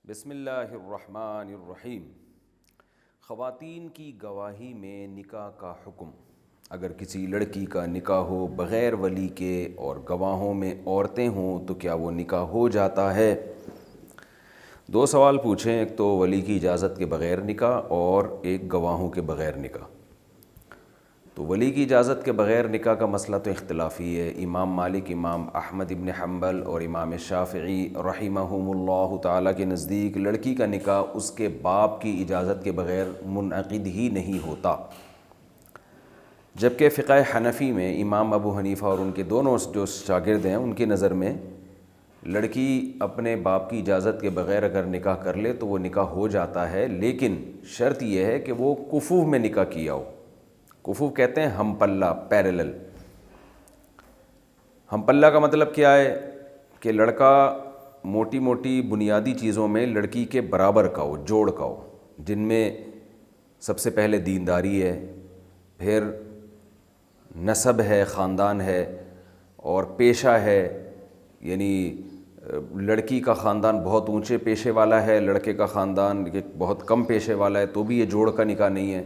بسم اللہ الرحمن الرحیم۔ خواتین کی گواہی میں نکاح کا حکم۔ اگر کسی لڑکی کا نکاح ہو بغیر ولی کے اور گواہوں میں عورتیں ہوں تو کیا وہ نکاح ہو جاتا ہے؟ دو سوال پوچھیں، ایک تو ولی کی اجازت کے بغیر نکاح اور ایک گواہوں کے بغیر نکاح۔ تو ولی کی اجازت کے بغیر نکاح کا مسئلہ تو اختلافی ہے۔ امام مالک، امام احمد ابن حنبل اور امام شافعی رحمہم اللہ تعالیٰ کے نزدیک لڑکی کا نکاح اس کے باپ کی اجازت کے بغیر منعقد ہی نہیں ہوتا، جبکہ فقہ حنفی میں امام ابو حنیفہ اور ان کے دونوں جو شاگرد ہیں ان کی نظر میں لڑکی اپنے باپ کی اجازت کے بغیر اگر نکاح کر لے تو وہ نکاح ہو جاتا ہے، لیکن شرط یہ ہے کہ وہ کفو میں نکاح کیا ہو۔ کفو کہتے ہیں ہم پلہ، پیرلل۔ ہم پلہ کا مطلب کیا ہے کہ لڑکا موٹی موٹی بنیادی چیزوں میں لڑکی کے برابر کا ہو، جوڑ کا ہو، جن میں سب سے پہلے دینداری ہے، پھر نسب ہے، خاندان ہے، اور پیشہ ہے، یعنی لڑکی کا خاندان بہت اونچے پیشے والا ہے، لڑکے کا خاندان بہت کم پیشے والا ہے تو بھی یہ جوڑ کا نکاح نہیں ہے۔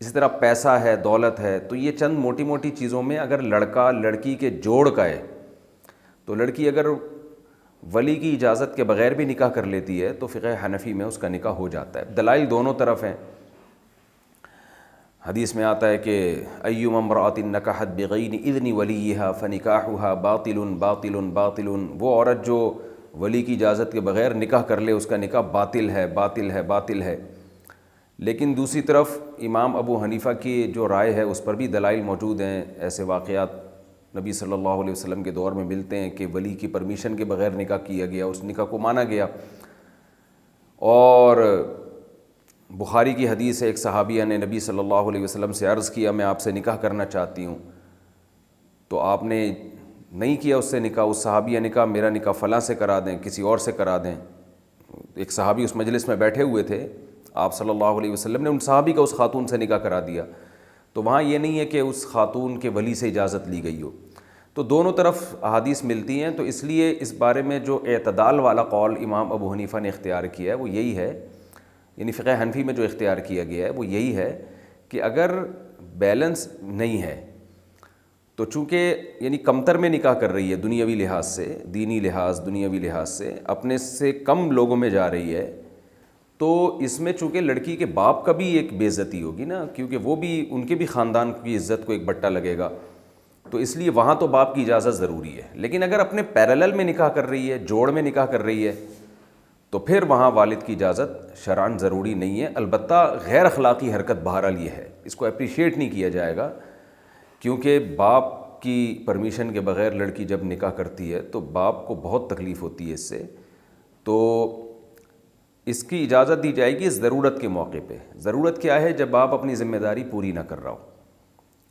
اسی طرح پیسہ ہے، دولت ہے، تو یہ چند موٹی موٹی چیزوں میں اگر لڑکا لڑکی کے جوڑ کا ہے تو لڑکی اگر ولی کی اجازت کے بغیر بھی نکاح کر لیتی ہے تو فقہ حنفی میں اس کا نکاح ہو جاتا ہے۔ دلائل دونوں طرف ہیں۔ حدیث میں آتا ہے کہ ایما امرأۃ نکحت بغیر اذن ولیہا فنکاحہا باطل باطل باطل، وہ عورت جو ولی کی اجازت کے بغیر نکاح کر لے اس کا نکاح باطل ہے، باطل ہے، باطل ہے۔ لیکن دوسری طرف امام ابو حنیفہ کی جو رائے ہے اس پر بھی دلائل موجود ہیں۔ ایسے واقعات نبی صلی اللہ علیہ وسلم کے دور میں ملتے ہیں کہ ولی کی پرمیشن کے بغیر نکاح کیا گیا، اس نکاح کو مانا گیا۔ اور بخاری کی حدیث ہے، ایک صحابیہ نے نبی صلی اللہ علیہ وسلم سے عرض کیا میں آپ سے نکاح کرنا چاہتی ہوں، تو آپ نے نہیں کیا اس سے نکاح۔ اس صحابیہ نے کہا میرا نکاح فلاں سے کرا دیں، کسی اور سے کرا دیں۔ ایک صحابی اس مجلس میں بیٹھے ہوئے تھے، آپ صلی اللہ علیہ وسلم نے ان صحابی کا اس خاتون سے نکاح کرا دیا، تو وہاں یہ نہیں ہے کہ اس خاتون کے ولی سے اجازت لی گئی ہو۔ تو دونوں طرف احادیث ملتی ہیں، تو اس لیے اس بارے میں جو اعتدال والا قول امام ابو حنیفہ نے اختیار کیا ہے وہ یہی ہے، یعنی فقہ حنفی میں جو اختیار کیا گیا ہے وہ یہی ہے کہ اگر بیلنس نہیں ہے تو چونکہ یعنی کمتر میں نکاح کر رہی ہے دنیاوی لحاظ سے، دینی لحاظ، دنیاوی لحاظ سے اپنے سے کم لوگوں میں جا رہی ہے، تو اس میں چونکہ لڑکی کے باپ کا بھی ایک بے عزتی ہوگی نا، کیونکہ وہ بھی ان کے بھی خاندان کی عزت کو ایک بٹا لگے گا، تو اس لیے وہاں تو باپ کی اجازت ضروری ہے۔ لیکن اگر اپنے پیرلل میں نکاح کر رہی ہے، جوڑ میں نکاح کر رہی ہے، تو پھر وہاں والد کی اجازت شرعاً ضروری نہیں ہے۔ البتہ غیر اخلاقی حرکت بہرحال یہ ہے، اس کو اپریشیٹ نہیں کیا جائے گا، کیونکہ باپ کی پرمیشن کے بغیر لڑکی جب نکاح کرتی ہے تو باپ کو بہت تکلیف ہوتی ہے اس سے، تو اس کی اجازت دی جائے گی ضرورت کے موقع پہ۔ ضرورت کیا ہے؟ جب باپ اپنی ذمہ داری پوری نہ کر رہا ہو،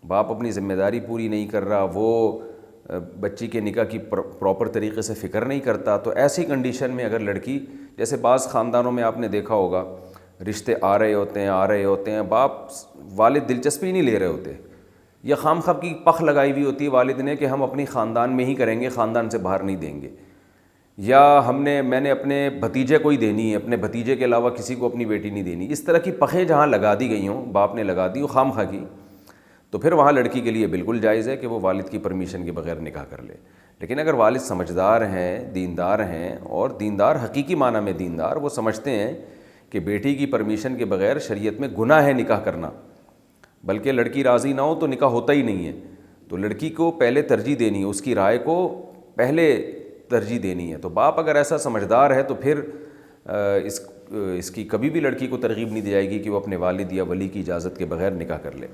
باپ اپنی ذمہ داری پوری نہیں کر رہا، وہ بچی کے نکاح کی پراپر طریقے سے فکر نہیں کرتا، تو ایسی کنڈیشن میں اگر لڑکی، جیسے بعض خاندانوں میں آپ نے دیکھا ہوگا رشتے آ رہے ہوتے ہیں، باپ والد دلچسپی نہیں لے رہے ہوتے، یا خام خواہ کی پخ لگائی ہوئی ہوتی ہے والد نے کہ ہم اپنی خاندان میں ہی کریں گے، خاندان سے باہر نہیں دیں گے، یا میں نے اپنے بھتیجے کو ہی دینی ہے، اپنے بھتیجے کے علاوہ کسی کو اپنی بیٹی نہیں دینی۔ اس طرح کی پخیں جہاں لگا دی گئی ہوں، باپ نے لگا دی ہوں خام خواہ کی، تو پھر وہاں لڑکی کے لیے بالکل جائز ہے کہ وہ والد کی پرمیشن کے بغیر نکاح کر لے۔ لیکن اگر والد سمجھدار ہیں، دیندار ہیں، اور دیندار حقیقی معنی میں دیندار، وہ سمجھتے ہیں کہ بیٹی کی پرمیشن کے بغیر شریعت میں گناہ ہے نکاح کرنا، بلکہ لڑکی راضی نہ ہو تو نکاح ہوتا ہی نہیں ہے، تو لڑکی کو پہلے ترجیح دینی ہے، اس کی رائے کو پہلے ترجیح دینی ہے۔ تو باپ اگر ایسا سمجھدار ہے تو پھر اس کی کبھی بھی لڑکی کو ترغیب نہیں دی جائے گی کہ وہ اپنے والد یا ولی کی اجازت کے بغیر نکاح کر لے۔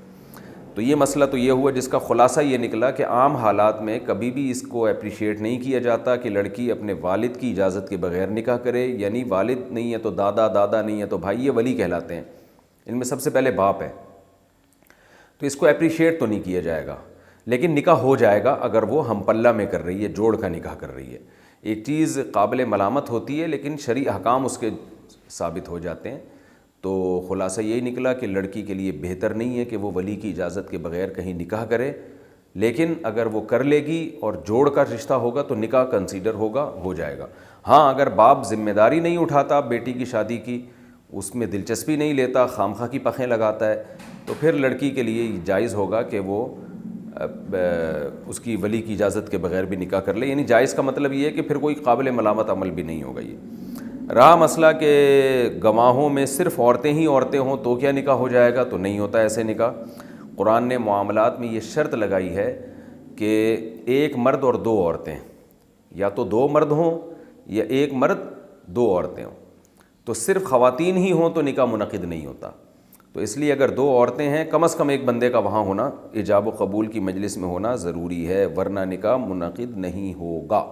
تو یہ مسئلہ تو یہ ہوا جس کا خلاصہ یہ نکلا کہ عام حالات میں کبھی بھی اس کو اپریشیٹ نہیں کیا جاتا کہ لڑکی اپنے والد کی اجازت کے بغیر نکاح کرے، یعنی والد نہیں ہے تو دادا، دادا نہیں ہے تو بھائی، یہ ولی کہلاتے ہیں، ان میں سب سے پہلے باپ ہے، تو اس کو اپریشیٹ تو نہیں کیا جائے گا، لیکن نکاح ہو جائے گا اگر وہ ہم پلہ میں کر رہی ہے، جوڑ کا نکاح کر رہی ہے۔ ایک چیز قابل ملامت ہوتی ہے لیکن شرعی احکام اس کے ثابت ہو جاتے ہیں۔ تو خلاصہ یہی نکلا کہ لڑکی کے لیے بہتر نہیں ہے کہ وہ ولی کی اجازت کے بغیر کہیں نکاح کرے، لیکن اگر وہ کر لے گی اور جوڑ کا رشتہ ہوگا تو نکاح کنسیڈر ہوگا، ہو جائے گا۔ ہاں اگر باپ ذمہ داری نہیں اٹھاتا بیٹی کی شادی کی، اس میں دلچسپی نہیں لیتا، خام خواہ کی پخیں لگاتا ہے، تو پھر لڑکی کے لیے جائز ہوگا کہ وہ اس کی ولی کی اجازت کے بغیر بھی نکاح کر لے. یعنی جائز کا مطلب یہ ہے کہ پھر کوئی قابل ملامت عمل بھی نہیں ہوگا. یہ رہا مسئلہ کہ گواہوں میں صرف عورتیں ہی عورتیں ہوں تو کیا نکاح ہو جائے گا؟ تو نہیں ہوتا ایسے نکاح. قرآن نے معاملات میں یہ شرط لگائی ہے کہ ایک مرد اور دو عورتیں، یا تو دو مرد ہوں یا ایک مرد دو عورتیں ہوں. تو صرف خواتین ہی ہوں تو نکاح منعقد نہیں ہوتا. تو اس لیے اگر دو عورتیں ہیں کم از کم ایک بندے کا وہاں ہونا، ایجاب و قبول کی مجلس میں ہونا ضروری ہے، ورنہ نکاح منعقد نہیں ہوگا.